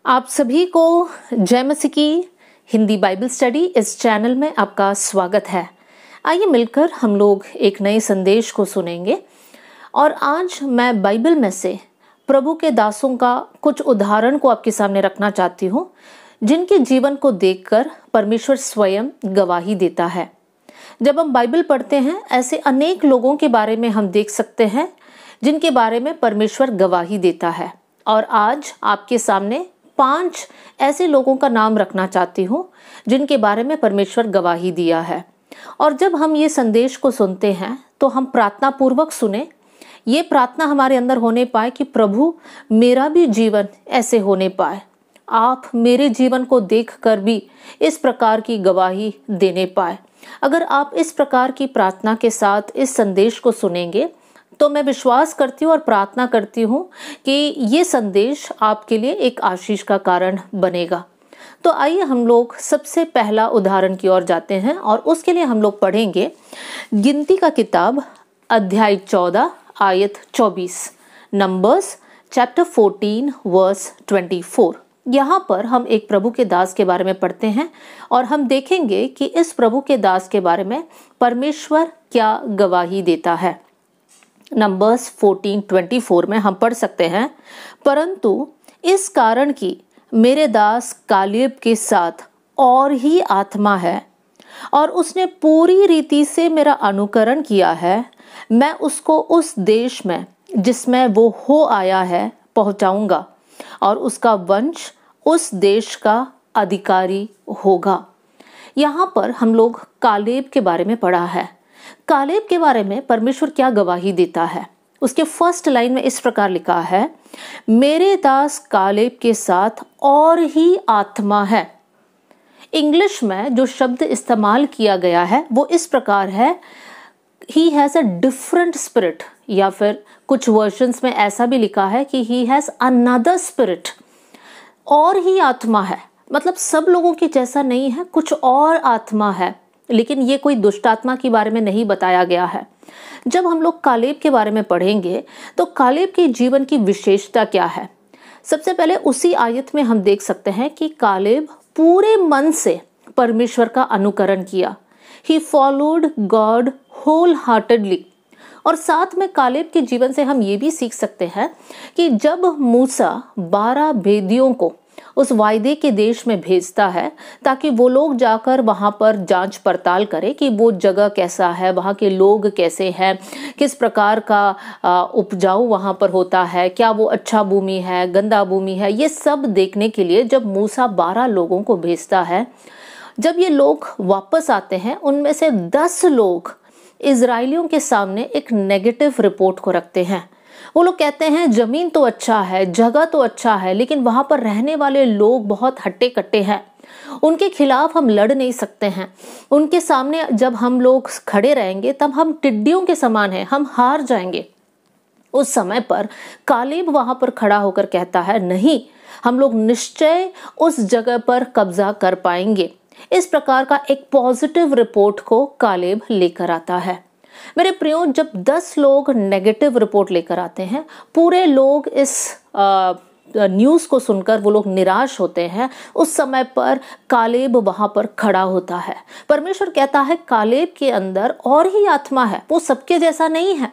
आप सभी को जय मसीह की हिंदी बाइबल स्टडी इस चैनल में आपका स्वागत है। आइए मिलकर हम लोग एक नए संदेश को सुनेंगे। और आज मैं बाइबल में से प्रभु के दासों का कुछ उदाहरण को आपके सामने रखना चाहती हूँ, जिनके जीवन को देखकर परमेश्वर स्वयं गवाही देता है। जब हम बाइबल पढ़ते हैं, ऐसे अनेक लोगों के बारे में हम देख सकते हैं जिनके बारे में परमेश्वर गवाही देता है। और आज आपके सामने 5 ऐसे लोगों का नाम रखना चाहती हूँ जिनके बारे में परमेश्वर गवाही दिया है। और जब हम ये संदेश को सुनते हैं तो हम प्रार्थना पूर्वक सुने। ये प्रार्थना हमारे अंदर होने पाए कि प्रभु मेरा भी जीवन ऐसे होने पाए, आप मेरे जीवन को देखकर भी इस प्रकार की गवाही देने पाए। अगर आप इस प्रकार की प्रार्थना के साथ इस संदेश को सुनेंगे तो मैं विश्वास करती हूँ और प्रार्थना करती हूँ कि ये संदेश आपके लिए एक आशीष का कारण बनेगा। तो आइए हम लोग सबसे पहला उदाहरण की ओर जाते हैं और उसके लिए हम लोग पढ़ेंगे गिनती का किताब अध्याय 14 आयत 24, नंबर्स चैप्टर 14 वर्स 24। यहाँ पर हम एक प्रभु के दास के बारे में पढ़ते हैं और हम देखेंगे कि इस प्रभु के दास के बारे में परमेश्वर क्या गवाही देता है। नंबर्स 14:24 में हम पढ़ सकते हैं, परंतु इस कारण कि मेरे दास कालेब के साथ और ही आत्मा है और उसने पूरी रीति से मेरा अनुकरण किया है, मैं उसको उस देश में जिसमें वो हो आया है पहुंचाऊंगा और उसका वंश उस देश का अधिकारी होगा। यहाँ पर हम लोग कालेब के बारे में पढ़ा है। कालेब के बारे में परमेश्वर क्या गवाही देता है, उसके फर्स्ट लाइन में इस प्रकार लिखा है, मेरे दास कालेब के साथ और ही आत्मा है। इंग्लिश में जो शब्द इस्तेमाल किया गया है वो इस प्रकार है, he has a different spirit, या फिर कुछ वर्जन्स में ऐसा भी लिखा है कि ही हैज़ अनदर स्पिरिट। और ही आत्मा है मतलब सब लोगों के जैसा नहीं है, कुछ और आत्मा है, लेकिन ये कोई दुष्ट आत्मा के बारे में नहीं बताया गया है। जब हम लोग कालेब के बारे में पढ़ेंगे तो कालेब के जीवन की विशेषता क्या है। सबसे पहले उसी आयत में हम देख सकते हैं कि कालेब पूरे मन से परमेश्वर का अनुकरण किया। He followed god wholeheartedly. और साथ में कालेब के जीवन से हम ये भी सीख सकते हैं कि जब मूसा 12 भेदियों को उस वायदे के देश में भेजता है ताकि वो लोग जाकर वहाँ पर जांच पड़ताल करें कि वो जगह कैसा है, वहाँ के लोग कैसे हैं, किस प्रकार का उपजाऊ वहाँ पर होता है, क्या वो अच्छा भूमि है, गंदा भूमि है, ये सब देखने के लिए जब मूसा 12 लोगों को भेजता है, जब ये लोग वापस आते हैं उनमें से 10 लोग इजराइलियों के सामने एक नेगेटिव रिपोर्ट को रखते हैं। वो लोग कहते हैं जमीन तो अच्छा है, जगह तो अच्छा है, लेकिन वहां पर रहने वाले लोग बहुत हट्टे कट्टे हैं, उनके खिलाफ हम लड़ नहीं सकते हैं, उनके सामने जब हम लोग खड़े रहेंगे तब हम टिड्डियों के समान हैं, हम हार जाएंगे। उस समय पर कालेब वहां पर खड़ा होकर कहता है, नहीं, हम लोग निश्चय उस जगह पर कब्जा कर पाएंगे। इस प्रकार का एक पॉजिटिव रिपोर्ट को कालेब लेकर आता है। मेरे प्रियो, जब 10 लोग नेगेटिव रिपोर्ट लेकर आते हैं, पूरे लोग इस न्यूज़ को सुनकर वो लोग निराश होते हैं। उस समय पर कालेब वहां पर खड़ा होता है। परमेश्वर कहता है कालेब के अंदर और ही आत्मा है, वो सबके जैसा नहीं है।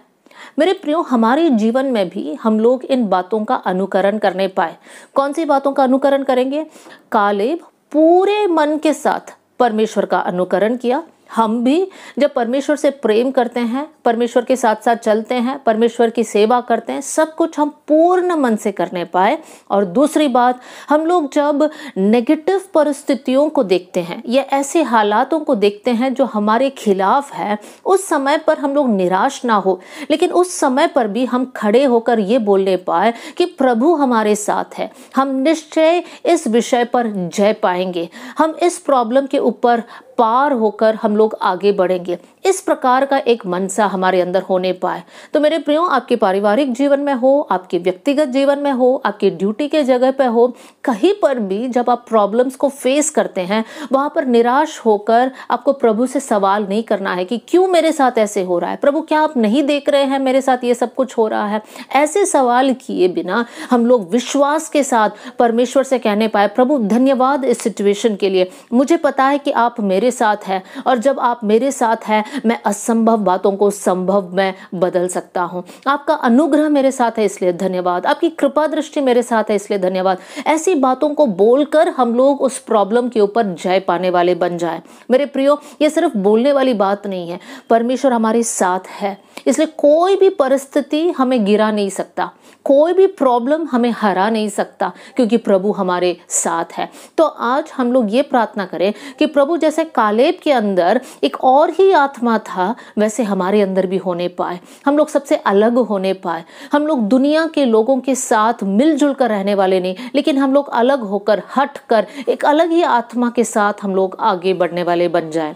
मेरे प्रियो, हमारे जीवन में भी हम लोग इन बातों का अनुकरण करने पाए। कौन सी बातों का अनुकरण करेंगे? कालेब पूरे मन के साथ परमेश्वर का अनुकरण किया। हम भी जब परमेश्वर से प्रेम करते हैं, परमेश्वर के साथ साथ चलते हैं, परमेश्वर की सेवा करते हैं, सब कुछ हम पूर्ण मन से करने पाए। और दूसरी बात, हम लोग जब नेगेटिव परिस्थितियों को देखते हैं या ऐसे हालातों को देखते हैं जो हमारे खिलाफ है, उस समय पर हम लोग निराश ना हो, लेकिन उस समय पर भी हम खड़े होकर ये बोलने पाए कि प्रभु हमारे साथ है, हम निश्चय इस विषय पर जय पाएंगे, हम इस प्रॉब्लम के ऊपर पार होकर हम लोग आगे बढ़ेंगे। इस प्रकार का एक मनसा हमारे अंदर होने पाए। तो मेरे प्रियो, आपके पारिवारिक जीवन में हो, आपके व्यक्तिगत जीवन में हो, आपकी ड्यूटी के जगह पे हो, कहीं पर भी जब आप प्रॉब्लम्स को फेस करते हैं, वहां पर निराश होकर आपको प्रभु से सवाल नहीं करना है कि क्यों मेरे साथ ऐसे हो रहा है, प्रभु क्या आप नहीं देख रहे हैं मेरे साथ ये सब कुछ हो रहा है। ऐसे सवाल किए बिना हम लोग विश्वास के साथ परमेश्वर से कहने पाए, प्रभु धन्यवाद इस सिचुएशन के लिए, मुझे पता है कि आप मेरे साथ हैं, और जब आप मेरे साथ हैं मैं असंभव बातों को संभव में बदल सकता हूं। आपका अनुग्रह मेरे साथ है इसलिए धन्यवाद, आपकी कृपा दृष्टि मेरे साथ है इसलिए धन्यवाद। ऐसी बातों को बोलकर हम लोग उस प्रॉब्लम के ऊपर जय पाने वाले बन जाए। मेरे प्रियो, ये सिर्फ बोलने वाली बात नहीं है, परमेश्वर हमारे साथ है, इसलिए कोई भी परिस्थिति हमें गिरा नहीं सकता, कोई भी प्रॉब्लम हमें हरा नहीं सकता, क्योंकि प्रभु हमारे साथ है। तो आज हम लोग ये प्रार्थना करें कि प्रभु जैसे कालेब के अंदर एक और ही आत्मा था, वैसे हमारे अंदर भी होने पाए, हम लोग सबसे अलग होने पाए। हम लोग दुनिया के लोगों के साथ मिलजुल कर रहने वाले नहीं, लेकिन हम लोग अलग होकर, हट कर एक अलग ही आत्मा के साथ हम लोग आगे बढ़ने वाले बन जाएं।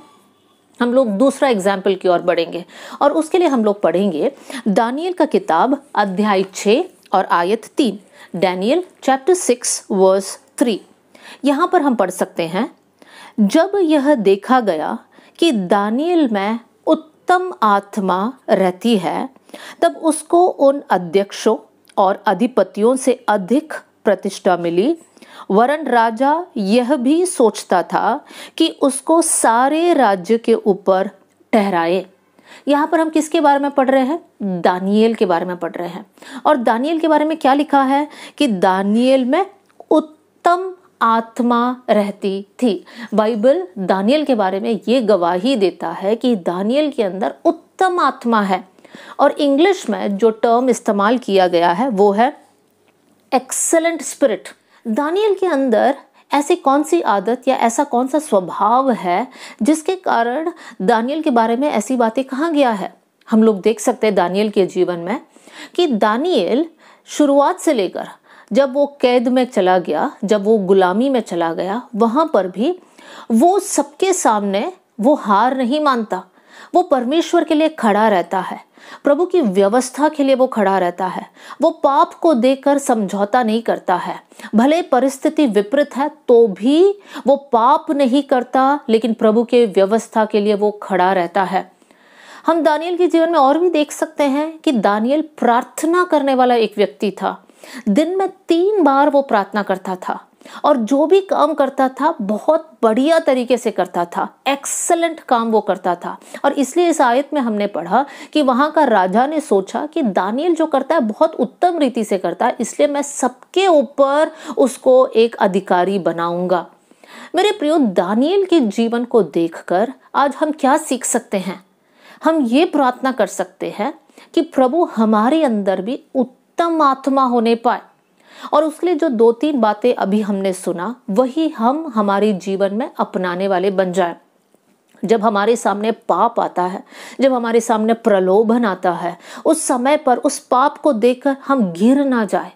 हम लोग दूसरा एग्जाम्पल की ओर बढ़ेंगे, और उसके लिए हम लोग पढ़ेंगे दानियल का किताब अध्याय 6 और आयत 3। Daniel chapter 6 verse 3। यहाँ पर हम पढ़ सकते हैं, जब यह देखा गया कि दानियल में उत्तम आत्मा रहती है, तब उसको उन अध्यक्षों और अधिपतियों से अधिक प्रतिष्ठा मिली, वरन राजा यह भी सोचता था कि उसको सारे राज्य के ऊपर ठहराए। यहाँ पर हम किसके बारे में पढ़ रहे हैं? दानियल के बारे में पढ़ रहे हैं। और दानियल के बारे में क्या लिखा है कि दानियल में उत्तम आत्मा रहती थी। बाइबल दानियल के बारे में ये गवाही देता है कि दानियल के अंदर उत्तम आत्मा है, और इंग्लिश में जो टर्म इस्तेमाल किया गया है वो है एक्सेलेंट स्पिरिट। दानियल के अंदर ऐसी कौन सी आदत या ऐसा कौन सा स्वभाव है जिसके कारण दानियल के बारे में ऐसी बातें कहा गया है? हम लोग देख सकते हैं दानियल के जीवन में कि दानियल शुरुआत से लेकर जब वो कैद में चला गया, जब वो गुलामी में चला गया, वहां पर भी वो सबके सामने वो हार नहीं मानता, वो परमेश्वर के लिए खड़ा रहता है, प्रभु की व्यवस्था के लिए वो खड़ा रहता है, वो पाप को देखकर समझौता नहीं करता है। भले परिस्थिति विपरीत है तो भी वो पाप नहीं करता, लेकिन प्रभु के व्यवस्था के लिए वो खड़ा रहता है। हम दानियल के जीवन में और भी देख सकते हैं कि दानियल प्रार्थना करने वाला एक व्यक्ति था। दिन में 3 बार वो प्रार्थना करता था, और जो भी काम करता था बहुत बढ़िया तरीके से करता था, एक्सेलेंट काम वो करता था। और इसलिए इस आयत में हमने पढ़ा कि वहां का राजा ने सोचा कि दानियल जो करता है बहुत उत्तम रीति से करता है, इसलिए मैं सबके ऊपर उसको एक अधिकारी बनाऊंगा। मेरे प्रियो, दानियल के जीवन को देखकर आज हम क्या सीख सकते हैं? हम ये प्रार्थना कर सकते हैं कि प्रभु हमारे अंदर भी उत्तम आत्मा होने पाए, और उसके लिए जो 2-3 बातें अभी हमने सुना वही हम हमारे जीवन में अपनाने वाले बन जाए। जब हमारे सामने पाप आता है, जब हमारे सामने प्रलोभन आता है, उस समय पर उस पाप को देखकर हम गिर ना जाए।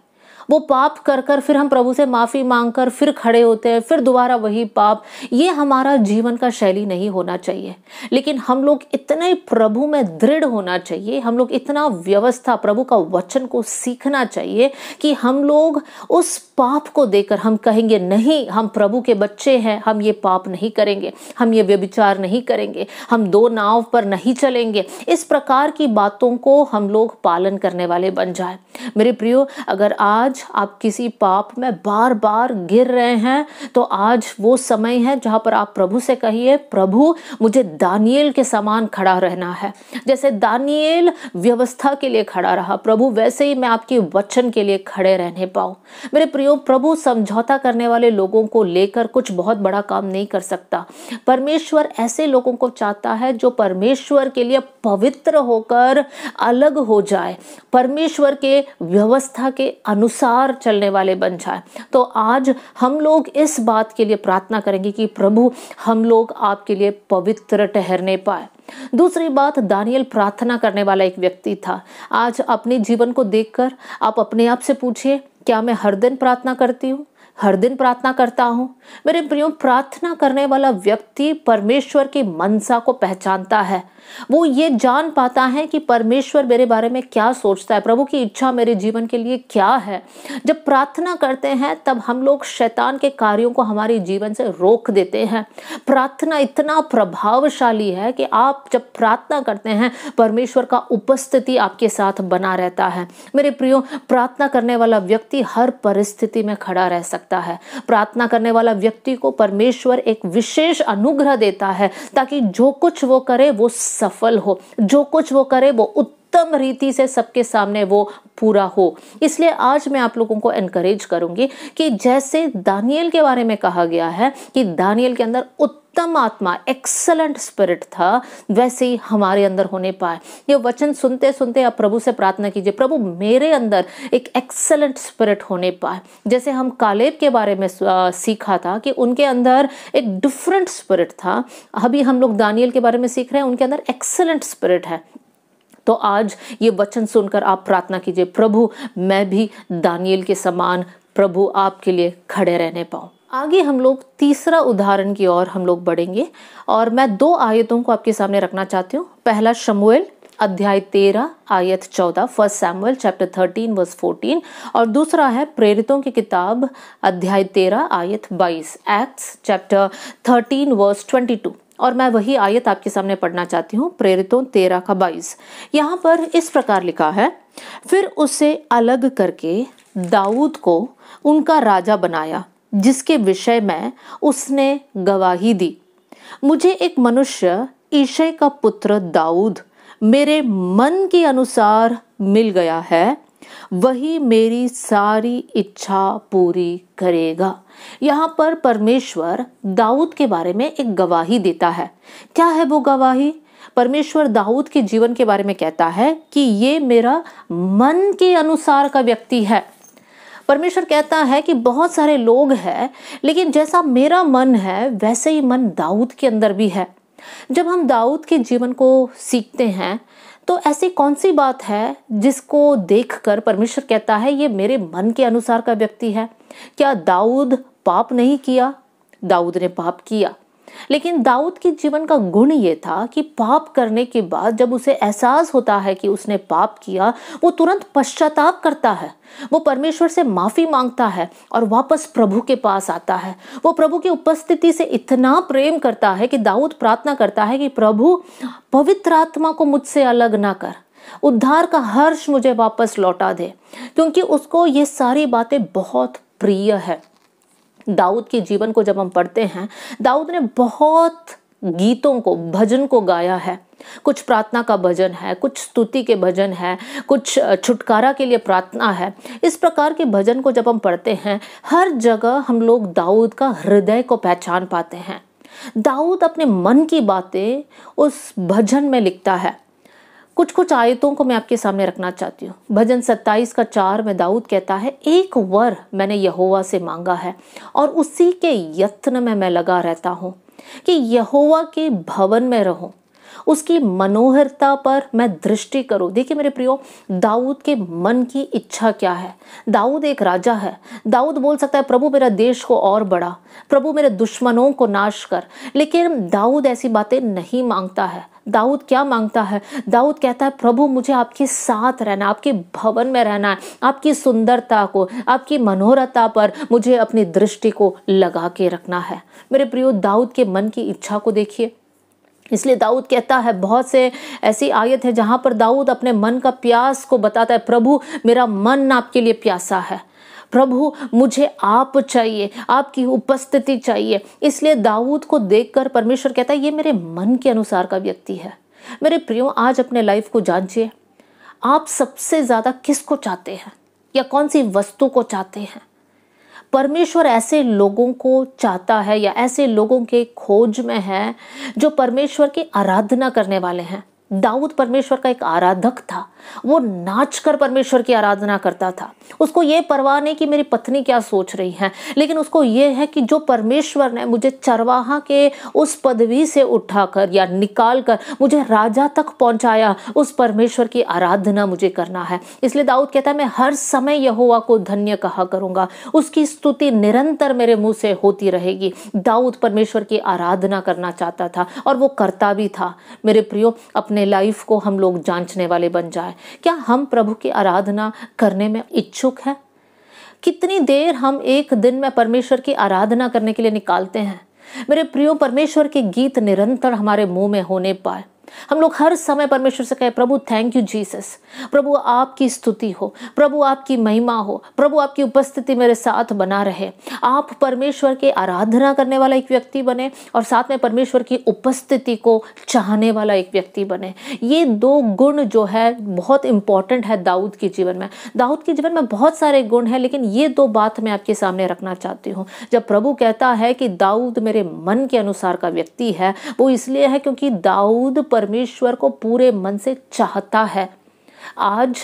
वो पाप कर कर फिर हम प्रभु से माफी मांगकर फिर खड़े होते हैं, फिर दोबारा वही पाप। ये हमारा जीवन का शैली नहीं होना चाहिए, लेकिन हम लोग इतने प्रभु में दृढ़ होना चाहिए, हम लोग इतना व्यवस्था प्रभु का वचन को सीखना चाहिए कि हम लोग उस पाप को देखकर हम कहेंगे नहीं, हम प्रभु के बच्चे हैं, हम ये पाप नहीं करेंगे, हम ये व्यभिचार नहीं करेंगे, हम 2 नाव पर नहीं चलेंगे। इस प्रकार की बातों को हम लोग पालन करने वाले बन जाए। मेरे प्रियो, अगर आज आप किसी पाप में बार बार गिर रहे हैं तो आज वो समय है जहां पर आप प्रभु से कहिए, प्रभु मुझे दानियल के समान खड़ा रहना है। जैसे दानियल व्यवस्था के लिए खड़ा रहा प्रभु, वैसे ही मैं आपके वचन के लिए खड़े रहने पाऊं। मेरे प्रियो, प्रभु समझौता करने वाले लोगों को लेकर कुछ बहुत बड़ा काम नहीं कर सकता। परमेश्वर ऐसे लोगों को चाहता है जो परमेश्वर के लिए पवित्र होकर अलग हो जाए, परमेश्वर के व्यवस्था के अनुसार चलने वाले बन जाए। तो आज हम लोग इस बात के लिए प्रार्थना करेंगे कि प्रभु हम लोग आपके लिए पवित्र ठहरने पाए। दूसरी बात, दानियल प्रार्थना करने वाला एक व्यक्ति था। आज अपने जीवन को देखकर आप अपने आप से पूछिए, क्या मैं हर दिन प्रार्थना करती हूँ? हर दिन प्रार्थना करता हूँ। मेरे प्रियो, प्रार्थना करने वाला व्यक्ति परमेश्वर की मनसा को पहचानता है। वो ये जान पाता है कि परमेश्वर मेरे बारे में क्या सोचता है, प्रभु की इच्छा मेरे जीवन के लिए क्या है। जब प्रार्थना करते हैं तब हम लोग शैतान के कार्यों को हमारे जीवन से रोक देते हैं। प्रार्थना इतना प्रभावशाली है कि आप जब प्रार्थना करते हैं परमेश्वर का उपस्थिति आपके साथ बना रहता है। मेरे प्रियो, प्रार्थना करने वाला व्यक्ति हर परिस्थिति में खड़ा रह सकता है। प्रार्थना करने वाला व्यक्ति को परमेश्वर एक विशेष अनुग्रह देता है ताकि जो कुछ वो करे वो सफल हो, जो कुछ वो करे वो उत्तम रीति से सबके सामने वो पूरा हो। इसलिए आज मैं आप लोगों को एनकरेज करूंगी कि जैसे दानियल के बारे में कहा गया है कि दानियल के अंदर उत्तम आत्मा, एक्सीलेंट स्पिरिट था, वैसे ही हमारे अंदर होने पाए। ये वचन सुनते सुनते आप प्रभु से प्रार्थना कीजिए, प्रभु मेरे अंदर एक एक्सीलेंट स्पिरिट होने पाए। जैसे हम कालेब के बारे में सीखा था कि उनके अंदर एक डिफरेंट स्पिरिट था, अभी हम लोग दानियल के बारे में सीख रहे हैं, उनके अंदर एक्सीलेंट स्पिरिट है। तो आज ये वचन सुनकर आप प्रार्थना कीजिए, प्रभु मैं भी दानियल के समान प्रभु आपके लिए खड़े रहने पाऊं। आगे हम लोग तीसरा उदाहरण की ओर हम लोग बढ़ेंगे और मैं 2 आयतों को आपके सामने रखना चाहती हूँ। पहला शमूएल अध्याय 13 आयत 14, 1 सैमुअल चैप्टर 13 वर्स 14, और दूसरा है प्रेरितों की किताब अध्याय 13 आयत 22, एक्ट्स चैप्टर 13 वर्स 22। और मैं वही आयत आपके सामने पढ़ना चाहती हूँ, प्रेरितों 13 का 22। यहाँ पर इस प्रकार लिखा है, फिर उसे अलग करके दाऊद को उनका राजा बनाया, जिसके विषय में उसने गवाही दी, मुझे एक मनुष्य ईशै का पुत्र दाऊद मेरे मन के अनुसार मिल गया है, वही मेरी सारी इच्छा पूरी करेगा। यहाँ पर परमेश्वर दाऊद के बारे में एक गवाही देता है। क्या है वो गवाही? परमेश्वर दाऊद के जीवन के बारे में कहता है कि ये मेरा मन के अनुसार का व्यक्ति है। परमेश्वर कहता है कि बहुत सारे लोग हैं, लेकिन जैसा मेरा मन है वैसे ही मन दाऊद के अंदर भी है। जब हम दाऊद के जीवन को सीखते हैं तो ऐसी कौन सी बात है जिसको देखकर परमेश्वर कहता है ये मेरे मन के अनुसार का व्यक्ति है? क्या दाऊद पाप नहीं किया? दाऊद ने पाप किया, लेकिन दाऊद के जीवन का गुण ये था कि पाप करने के बाद जब उसे एहसास होता है कि उसने पाप किया, वो तुरंत पश्चाताप करता है, वो परमेश्वर से माफी मांगता है और वापस प्रभु के पास आता है। वो प्रभु की उपस्थिति से इतना प्रेम करता है कि दाऊद प्रार्थना करता है कि प्रभु पवित्र आत्मा को मुझसे अलग ना कर, उद्धार का हर्ष मुझे वापस लौटा दे, क्योंकि उसको ये सारी बातें बहुत प्रिय है। दाऊद के जीवन को जब हम पढ़ते हैं, दाऊद ने बहुत गीतों को, भजन को गाया है। कुछ प्रार्थना का भजन है, कुछ स्तुति के भजन है, कुछ छुटकारा के लिए प्रार्थना है। इस प्रकार के भजन को जब हम पढ़ते हैं, हर जगह हम लोग दाऊद का हृदय को पहचान पाते हैं। दाऊद अपने मन की बातें उस भजन में लिखता है। कुछ आयतों को मैं आपके सामने रखना चाहती हूँ। भजन 27 का 4 में दाऊद कहता है, एक वर मैंने यहोवा से मांगा है और उसी के यत्न में मैं लगा रहता हूँ कि यहोवा के भवन में रहूं, उसकी मनोहरता पर मैं दृष्टि करूं। देखिए मेरे प्रियो, दाऊद के मन की इच्छा क्या है? दाऊद एक राजा है। दाऊद बोल सकता है प्रभु मेरा देश को और बढ़ा, प्रभु मेरे दुश्मनों को नाश कर, लेकिन दाऊद ऐसी बातें नहीं मांगता है। दाऊद क्या मांगता है? दाऊद कहता है प्रभु मुझे आपके साथ रहना, आपके भवन में रहना है, आपकी सुंदरता को, आपकी मनोहरता पर मुझे अपनी दृष्टि को लगा के रखना है। मेरे प्रियो, दाऊद के मन की इच्छा को देखिए। इसलिए दाऊद कहता है, बहुत से ऐसी आयत है जहां पर दाऊद अपने मन का प्यास को बताता है, प्रभु मेरा मन आपके लिए प्यासा है, प्रभु मुझे आप चाहिए, आपकी उपस्थिति चाहिए। इसलिए दाऊद को देखकर परमेश्वर कहता है ये मेरे मन के अनुसार का व्यक्ति है। मेरे प्रियो, आज अपने लाइफ को जांचिए, आप सबसे ज्यादा किसको चाहते हैं या कौन सी वस्तु को चाहते हैं? परमेश्वर ऐसे लोगों को चाहता है या ऐसे लोगों के खोज में है जो परमेश्वर की आराधना करने वाले हैं। दाऊद परमेश्वर का एक आराधक था। वो नाचकर परमेश्वर की आराधना करता था। उसको ये परवाह नहीं कि मेरी पत्नी क्या सोच रही है, लेकिन उसको ये है कि जो परमेश्वर ने मुझे चरवाहा के उस पदवी से उठाकर या निकाल कर मुझे राजा तक पहुंचाया, उस परमेश्वर की आराधना मुझे करना है। इसलिए दाऊद कहता है, मैं हर समय यहोवा को धन्य कहा करूंगा, उसकी स्तुति निरंतर मेरे मुंह से होती रहेगी। दाऊद परमेश्वर की आराधना करना चाहता था और वो करता भी था। मेरे प्रियो, अपने लाइफ को हम लोग जांचने वाले बन जाए। क्या हम प्रभु की आराधना करने में इच्छुक हैं? कितनी देर हम एक दिन में परमेश्वर की आराधना करने के लिए निकालते हैं? मेरे प्रियो, परमेश्वर के गीत निरंतर हमारे मुंह में होने पाए। हम लोग हर समय परमेश्वर से कहें, प्रभु थैंक यू जीसस, प्रभु आपकी स्तुति हो, प्रभु आपकी महिमा हो, प्रभु आपकी उपस्थिति मेरे साथ बना रहे। आप परमेश्वर के आराधना करने वाला एक व्यक्ति बने और साथ में परमेश्वर की उपस्थिति को चाहने वाला एक व्यक्ति बने। ये दो गुण जो है बहुत इंपॉर्टेंट है दाऊद के जीवन में। दाऊद के जीवन में बहुत सारे गुण हैं, लेकिन ये दो बात मैं आपके सामने रखना चाहती हूँ। जब प्रभु कहता है कि दाऊद मेरे मन के अनुसार का व्यक्ति है, वो इसलिए है क्योंकि दाऊद परमेश्वर को पूरे मन से चाहता है। आज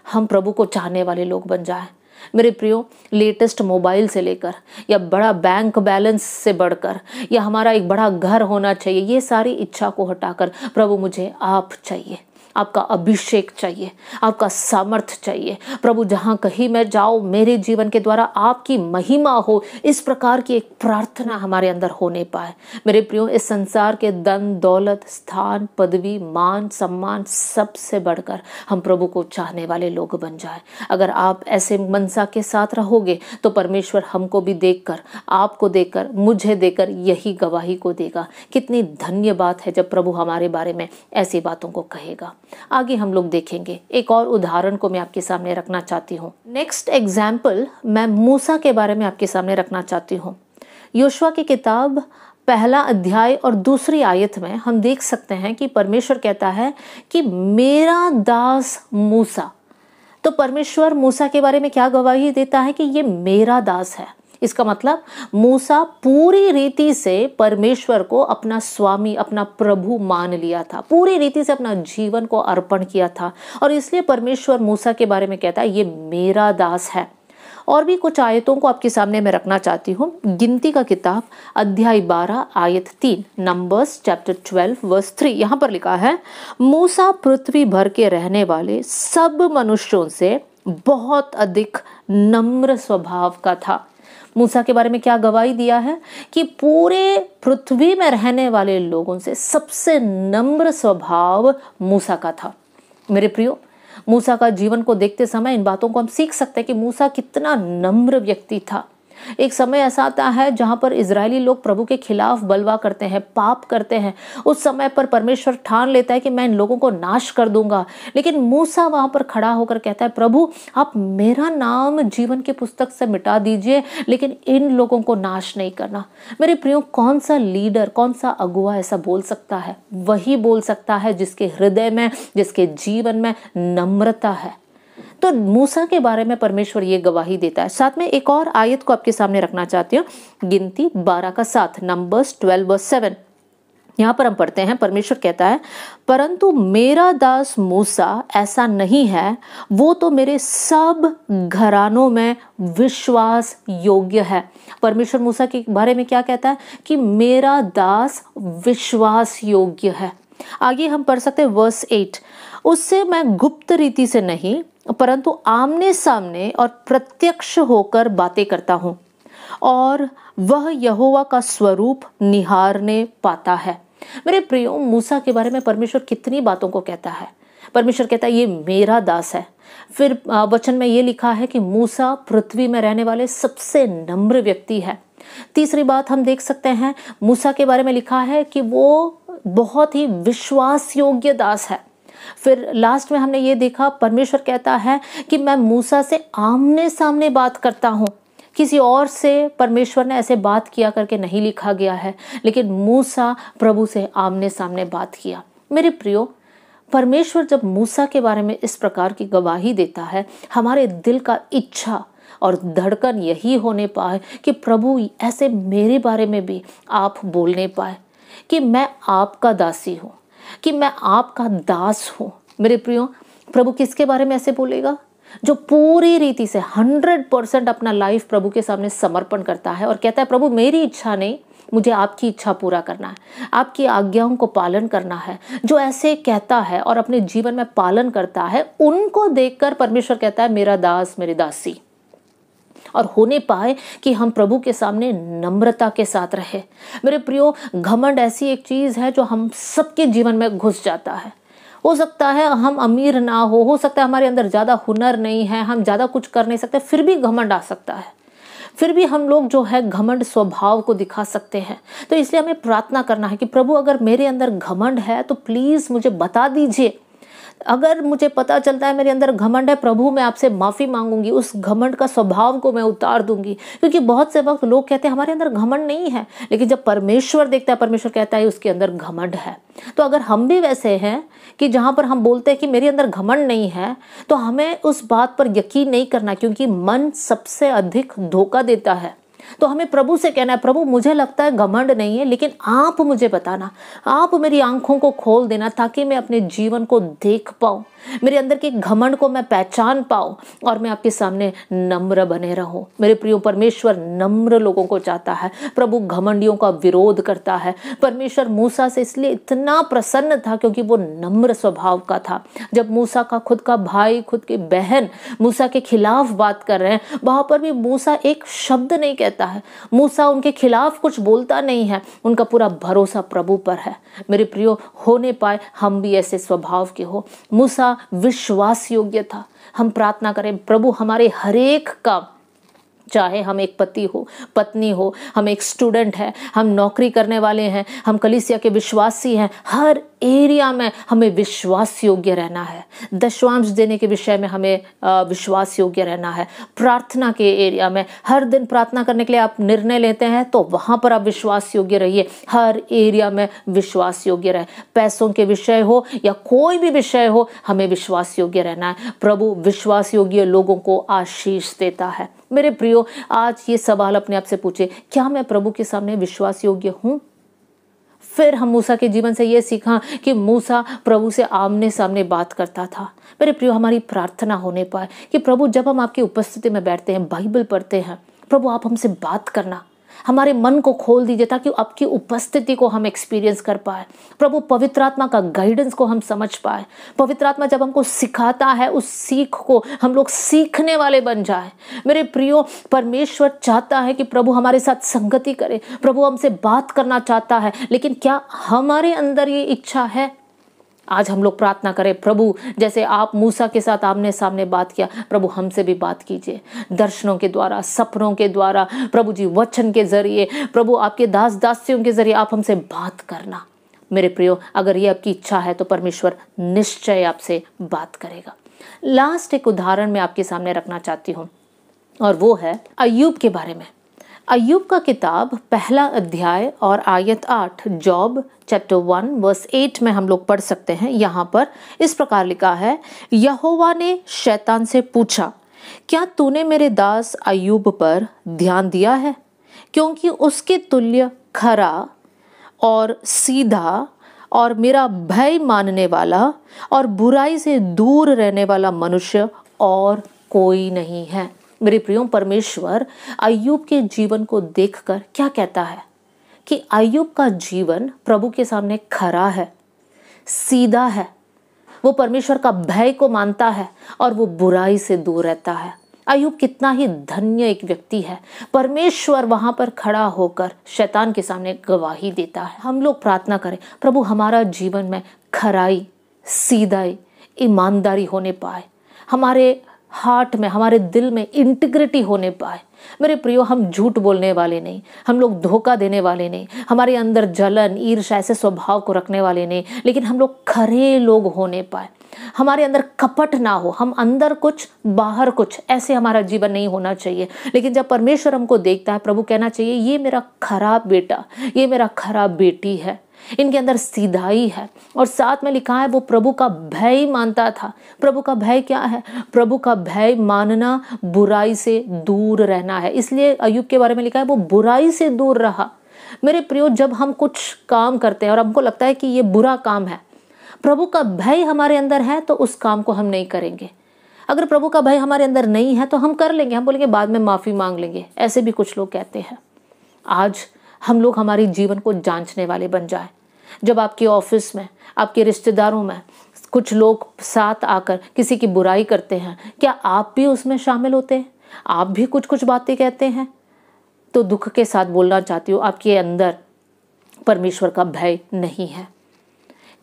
हम प्रभु को चाहने वाले लोग बन जाएं। मेरे प्रियो, लेटेस्ट मोबाइल से लेकर या बड़ा बैंक बैलेंस से बढ़कर या हमारा एक बड़ा घर होना चाहिए, ये सारी इच्छा को हटाकर प्रभु मुझे आप चाहिए, आपका अभिषेक चाहिए, आपका सामर्थ चाहिए। प्रभु जहाँ कहीं मैं जाऊँ, मेरे जीवन के द्वारा आपकी महिमा हो, इस प्रकार की एक प्रार्थना हमारे अंदर होने पाए। मेरे प्रियो, इस संसार के धन दौलत, स्थान, पदवी, मान, सम्मान, सबसे बढ़कर हम प्रभु को चाहने वाले लोग बन जाए। अगर आप ऐसे मनसा के साथ रहोगे तो परमेश्वर हमको भी देखकर, आपको देखकर, मुझे देकर यही गवाही को देगा। कितनी धन्य बात है जब प्रभु हमारे बारे में ऐसी बातों को कहेगा। आगे हम लोग देखेंगे। एक और उदाहरण को मैं आपके सामने रखना चाहती हूँ। नेक्स्ट एग्जाम्पल मैं मूसा के बारे में आपके सामने रखना चाहती हूँ। योशुआ की किताब पहला अध्याय और दूसरी आयत में हम देख सकते हैं कि परमेश्वर कहता है कि मेरा दास मूसा। तो परमेश्वर मूसा के बारे में क्या गवाही देता है कि ये मेरा दास है। इसका मतलब मूसा पूरी रीति से परमेश्वर को अपना स्वामी, अपना प्रभु मान लिया था, पूरी रीति से अपना जीवन को अर्पण किया था, और इसलिए परमेश्वर मूसा के बारे में कहता है ये मेरा दास है। और भी कुछ आयतों को आपके सामने मैं रखना चाहती हूँ। गिनती का किताब अध्याय 12 आयत 3, नंबर्स चैप्टर 12 वर्स 3, यहाँ पर लिखा है, मूसा पृथ्वी भर के रहने वाले सब मनुष्यों से बहुत अधिक नम्र स्वभाव का था। मूसा के बारे में क्या गवाही दिया है कि पूरे पृथ्वी में रहने वाले लोगों से सबसे नम्र स्वभाव मूसा का था। मेरे प्रियो, मूसा का जीवन को देखते समय इन बातों को हम सीख सकते हैं कि मूसा कितना नम्र व्यक्ति था। एक समय ऐसा आता है जहां पर इजरायली लोग प्रभु के खिलाफ बलवा करते हैं, पाप करते हैं। उस समय पर परमेश्वर ठान लेता है कि मैं इन लोगों को नाश कर दूंगा, लेकिन मूसा वहां पर खड़ा होकर कहता है, प्रभु आप मेरा नाम जीवन की पुस्तक से मिटा दीजिए, लेकिन इन लोगों को नाश नहीं करना। मेरे प्रियो, कौन सा लीडर, कौन सा अगुआ ऐसा बोल सकता है? वही बोल सकता है जिसके हृदय में, जिसके जीवन में नम्रता है। तो मूसा के बारे में परमेश्वर ये गवाही देता है। साथ में एक और आयत को आपके सामने रखना चाहती हूँ। गिनती 12 का 7, नंबर्स 12 वर्स 7। यहाँ पर हम पढ़ते हैं, परमेश्वर कहता है, परंतु मेरा दास मूसा ऐसा नहीं है, वो तो मेरे सब घरानों में विश्वास योग्य है। परमेश्वर मूसा के बारे में क्या कहता है कि मेरा दास विश्वास योग्य है। आगे हम पढ़ सकते हैं वर्स 8, उससे मैं गुप्त रीति से नहीं परंतु आमने सामने और प्रत्यक्ष होकर बातें करता हूँ, और वह यहोवा का स्वरूप निहारने पाता है। मेरे प्रियो, मूसा के बारे में परमेश्वर कितनी बातों को कहता है। परमेश्वर कहता है ये मेरा दास है। फिर वचन में ये लिखा है कि मूसा पृथ्वी में रहने वाले सबसे नम्र व्यक्ति है। तीसरी बात हम देख सकते हैं, मूसा के बारे में लिखा है कि वो बहुत ही विश्वास योग्य दास है। फिर लास्ट में हमने ये देखा, परमेश्वर कहता है कि मैं मूसा से आमने सामने बात करता हूँ। किसी और से परमेश्वर ने ऐसे बात किया करके नहीं लिखा गया है, लेकिन मूसा प्रभु से आमने सामने बात किया। मेरे प्रियो, परमेश्वर जब मूसा के बारे में इस प्रकार की गवाही देता है, हमारे दिल का इच्छा और धड़कन यही होने पाए कि प्रभु ऐसे मेरे बारे में भी आप बोलने पाए कि मैं आपका दासी हूँ, कि मैं आपका दास हूँ। मेरे प्रियो, प्रभु किसके बारे में ऐसे बोलेगा? जो पूरी रीति से 100% अपना लाइफ प्रभु के सामने समर्पण करता है और कहता है प्रभु मेरी इच्छा नहीं, मुझे आपकी इच्छा पूरा करना है, आपकी आज्ञाओं को पालन करना है। जो ऐसे कहता है और अपने जीवन में पालन करता है, उनको देखकर परमेश्वर कहता है मेरा दास, मेरी दासी। और होने पाए कि हम प्रभु के सामने नम्रता के साथ रहे। मेरे प्रियो, घमंड ऐसी एक चीज है जो हम सबके जीवन में घुस जाता है। हो सकता है हम अमीर ना हो सकता है हमारे अंदर ज्यादा हुनर नहीं है, हम ज्यादा कुछ कर नहीं सकते, फिर भी घमंड आ सकता है। फिर भी हम लोग जो है घमंड स्वभाव को दिखा सकते हैं। तो इसलिए हमें प्रार्थना करना है कि प्रभु अगर मेरे अंदर घमंड है तो प्लीज मुझे बता दीजिए। अगर मुझे पता चलता है मेरे अंदर घमंड है, प्रभु मैं आपसे माफी मांगूंगी, उस घमंड का स्वभाव को मैं उतार दूंगी। क्योंकि बहुत से वक्त लोग कहते हैं हमारे अंदर घमंड नहीं है, लेकिन जब परमेश्वर देखता है, परमेश्वर कहता है उसके अंदर घमंड है। तो अगर हम भी वैसे हैं कि जहां पर हम बोलते हैं कि मेरे अंदर घमंड नहीं है, तो हमें उस बात पर यकीन नहीं करना, क्योंकि मन सबसे अधिक धोखा देता है। तो हमें प्रभु से कहना है प्रभु मुझे लगता है घमंड नहीं है, लेकिन आप मुझे बताना, आप मेरी आंखों को खोल देना ताकि मैं अपने जीवन को देख पाऊं, मेरे अंदर के घमंड को मैं पहचान पाऊं और मैं आपके सामने नम्र बने रहूं। मेरे प्रियो, परमेश्वर नम्र लोगों को चाहता है, प्रभु घमंडियों का विरोध करता है। परमेश्वर मूसा से इसलिए इतना प्रसन्न था क्योंकि वो नम्र स्वभाव का था। जब मूसा का खुद का भाई, खुद की बहन मूसा के खिलाफ बात कर रहे हैं, वहां पर भी मूसा एक शब्द नहीं कहता है, मूसा उनके खिलाफ कुछ बोलता नहीं है, उनका पूरा भरोसा प्रभु पर है। मेरे प्रियो, होने पाए हम भी ऐसे स्वभाव के हो। मूसा विश्वास योग्य था। हम प्रार्थना करें प्रभु हमारे हरेक काम, चाहे हम एक पति हो, पत्नी हो, हम एक स्टूडेंट है, हम नौकरी करने वाले हैं, हम कलीसिया के विश्वासी हैं, हर एरिया में हमें विश्वास योग्य रहना है। दशवांश देने के विषय में हमें विश्वास योग्य रहना है। प्रार्थना के एरिया में हर दिन प्रार्थना करने के लिए आप निर्णय लेते हैं तो वहां पर आप विश्वास योग्य रहिए। हर एरिया में विश्वास योग्य रहे, पैसों के विषय हो या कोई भी विषय हो, हमें विश्वास योग्य रहना है। प्रभु विश्वास योग्य लोगों को आशीष देता है। मेरे प्रियो, आज ये सवाल अपने आप से पूछे, क्या मैं प्रभु के सामने विश्वास योग्य हूं? फिर हम मूसा के जीवन से ये सीखा कि मूसा प्रभु से आमने सामने बात करता था। मेरे प्रियो, हमारी प्रार्थना होने पाए कि प्रभु जब हम आपकी उपस्थिति में बैठते हैं, बाइबल पढ़ते हैं, प्रभु आप हमसे बात करना, हमारे मन को खोल दीजिए ताकि आपकी उपस्थिति को हम एक्सपीरियंस कर पाए। प्रभु पवित्र आत्मा का गाइडेंस को हम समझ पाए। पवित्र आत्मा जब हमको सिखाता है, उस सीख को हम लोग सीखने वाले बन जाए। मेरे प्रियो, परमेश्वर चाहता है कि प्रभु हमारे साथ संगति करे, प्रभु हमसे बात करना चाहता है, लेकिन क्या हमारे अंदर ये इच्छा है? आज हम लोग प्रार्थना करें प्रभु जैसे आप मूसा के साथ आमने सामने बात किया, प्रभु हमसे भी बात कीजिए, दर्शनों के द्वारा, सपनों के द्वारा, प्रभु जी वचन के जरिए, प्रभु आपके दास दासियों के जरिए आप हमसे बात करना। मेरे प्रियो, अगर ये आपकी इच्छा है तो परमेश्वर निश्चय आपसे बात करेगा। लास्ट एक उदाहरण मैं आपके सामने रखना चाहती हूँ और वो है अय्यूब के बारे में। अय्यूब का किताब पहला अध्याय और आयत 8, जॉब चैप्टर 1 वर्स 8 में हम लोग पढ़ सकते हैं। यहाँ पर इस प्रकार लिखा है, यहोवा ने शैतान से पूछा, क्या तूने मेरे दास अय्यूब पर ध्यान दिया है? क्योंकि उसके तुल्य खरा और सीधा और मेरा भय मानने वाला और बुराई से दूर रहने वाला मनुष्य और कोई नहीं है। मेरे प्रियो, परमेश्वर अय्यूब के जीवन को देखकर क्या कहता है कि अय्यूब का जीवन प्रभु के सामने खरा है, सीधा है, वो परमेश्वर का भय को मानता है और वो बुराई से दूर रहता है। अय्यूब कितना ही धन्य एक व्यक्ति है। परमेश्वर वहां पर खड़ा होकर शैतान के सामने गवाही देता है। हम लोग प्रार्थना करें प्रभु हमारा जीवन में खराई, सीधाई, ईमानदारी होने पाए, हमारे हार्ट में, हमारे दिल में इंटीग्रिटी होने पाए। मेरे प्रियो, हम झूठ बोलने वाले नहीं, हम लोग धोखा देने वाले नहीं, हमारे अंदर जलन, ईर्ष्या ऐसे स्वभाव को रखने वाले नहीं, लेकिन हम लोग खरे लोग होने पाए। हमारे अंदर कपट ना हो, हम अंदर कुछ बाहर कुछ, ऐसे हमारा जीवन नहीं होना चाहिए। लेकिन जब परमेश्वर हमको देखता है, प्रभु कहना चाहिए ये मेरा खराब बेटा, ये मेरा खराब बेटी है, इनके अंदर सीधाई है। और साथ में लिखा है वो प्रभु का भय मानता था। प्रभु का भय क्या है? प्रभु का भय मानना, बुराई से दूर रहना है। इसलिए अय्यूब के बारे में लिखा है वो बुराई से दूर रहा। मेरे प्रियो, जब हम कुछ काम करते हैं और हमको लगता है कि ये बुरा काम है, प्रभु का भय हमारे अंदर है तो उस काम को हम नहीं करेंगे। अगर प्रभु का भय हमारे अंदर नहीं है तो हम कर लेंगे, हम बोलेंगे बाद में माफ़ी मांग लेंगे, ऐसे भी कुछ लोग कहते हैं। आज हम लोग हमारे जीवन को जांचने वाले बन जाए। जब आपके ऑफिस में, आपके रिश्तेदारों में कुछ लोग साथ आकर किसी की बुराई करते हैं, क्या आप भी उसमें शामिल होते हैं? आप भी कुछ कुछ बातें कहते हैं? तो दुख के साथ बोलना चाहती हूँ, आपके अंदर परमेश्वर का भय नहीं है।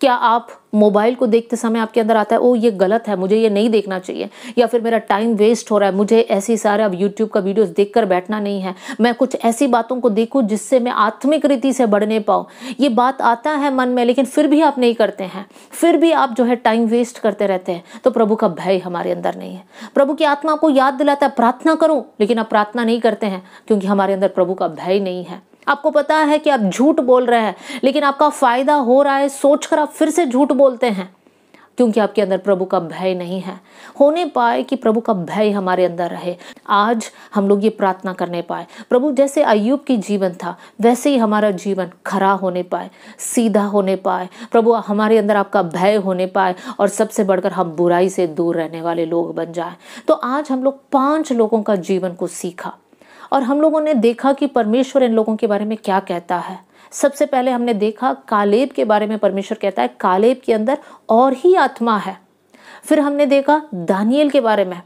क्या आप मोबाइल को देखते समय आपके अंदर आता है, ओ ये गलत है, मुझे ये नहीं देखना चाहिए, या फिर मेरा टाइम वेस्ट हो रहा है, मुझे ऐसी सारे अब यूट्यूब का वीडियोस देखकर बैठना नहीं है, मैं कुछ ऐसी बातों को देखूं जिससे मैं आत्मिक रीति से बढ़ने पाऊं। ये बात आता है मन में, लेकिन फिर भी आप नहीं करते हैं, फिर भी आप जो है टाइम वेस्ट करते रहते हैं। तो प्रभु का भय हमारे अंदर नहीं है। प्रभु की आत्मा आपको याद दिलाता है प्रार्थना करो, लेकिन आप प्रार्थना नहीं करते हैं क्योंकि हमारे अंदर प्रभु का भय नहीं है। आपको पता है कि आप झूठ बोल रहे हैं, लेकिन आपका फायदा हो रहा है सोचकर आप फिर से झूठ बोलते हैं क्योंकि आपके अंदर प्रभु का भय नहीं है। होने पाए कि प्रभु का भय हमारे अंदर रहे। आज हम लोग ये प्रार्थना करने पाए, प्रभु जैसे अय्यूब की जीवन था वैसे ही हमारा जीवन खरा होने पाए, सीधा होने पाए। प्रभु हमारे अंदर आपका भय होने पाए और सबसे बढ़कर हम बुराई से दूर रहने वाले लोग बन जाए। तो आज हम लोग 5 लोगों का जीवन को सीखा और हम लोगों ने देखा कि परमेश्वर इन लोगों के बारे में क्या कहता है। सबसे पहले हमने देखा कालेब के बारे में, परमेश्वर कहता है कालेब के अंदर और ही आत्मा है। फिर हमने देखा दानियल के बारे में,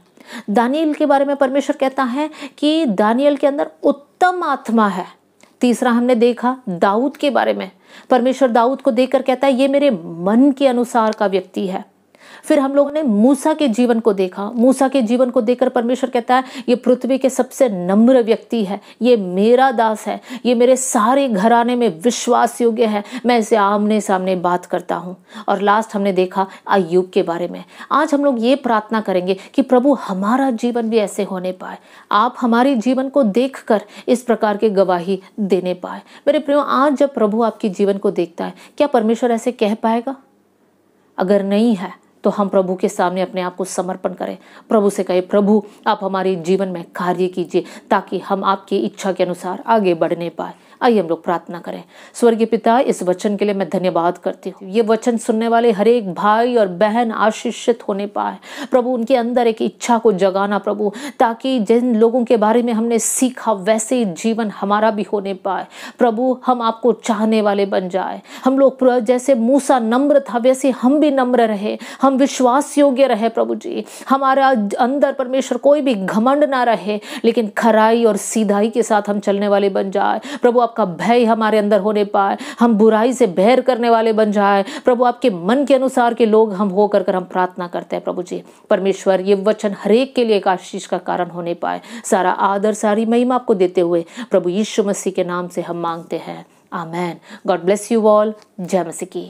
दानियल के बारे में परमेश्वर कहता है कि दानियल के अंदर उत्तम आत्मा है। तीसरा हमने देखा दाऊद के बारे में, परमेश्वर दाऊद को देखकर कहता है ये मेरे मन के अनुसार का व्यक्ति है। फिर हम लोगों ने मूसा के जीवन को देखा, मूसा के जीवन को देखकर परमेश्वर कहता है ये पृथ्वी के सबसे नम्र व्यक्ति है, ये मेरा दास है, ये मेरे सारे घराने में विश्वास योग्य है, मैं इसे आमने सामने बात करता हूँ। और लास्ट हमने देखा अय्यूब के बारे में। आज हम लोग ये प्रार्थना करेंगे कि प्रभु हमारा जीवन भी ऐसे होने पाए, आप हमारे जीवन को देखकर इस प्रकार की गवाही देने पाए। मेरे प्रियो, आज जब प्रभु आपके जीवन को देखता है, क्या परमेश्वर ऐसे कह पाएगा? अगर नहीं है तो हम प्रभु के सामने अपने आप को समर्पण करें, प्रभु से कहे प्रभु आप हमारे जीवन में कार्य कीजिए ताकि हम आपकी इच्छा के अनुसार आगे बढ़ने पाए। आइए हम लोग प्रार्थना करें। स्वर्गीय पिता, इस वचन के लिए मैं धन्यवाद करती हूँ। ये वचन सुनने वाले हर एक भाई और बहन आशीषित होने पाए। प्रभु उनके अंदर एक इच्छा को जगाना प्रभु, ताकि जिन लोगों के बारे में हमने सीखा वैसे ही जीवन हमारा भी होने पाए। प्रभु हम आपको चाहने वाले बन जाए। हम लोग जैसे मूसा नम्र था वैसे हम भी नम्र रहे, हम विश्वास योग्य रहे। प्रभु जी हमारा अंदर परमेश्वर कोई भी घमंड ना रहे, लेकिन खराई और सीधाई के साथ हम चलने वाले बन जाए। प्रभु आपका भय हमारे अंदर होने पाए, हम बुराई से बैर करने वाले बन जाए। प्रभु आपके मन के अनुसार के लोग हम होकर हम प्रार्थना करते हैं। प्रभु जी परमेश्वर ये वचन हरेक के लिए एक आशीष का कारण होने पाए। सारा आदर सारी महिमा आपको देते हुए प्रभु यीशु मसीह के नाम से हम मांगते हैं, amen. God bless you all. जय मसीह की।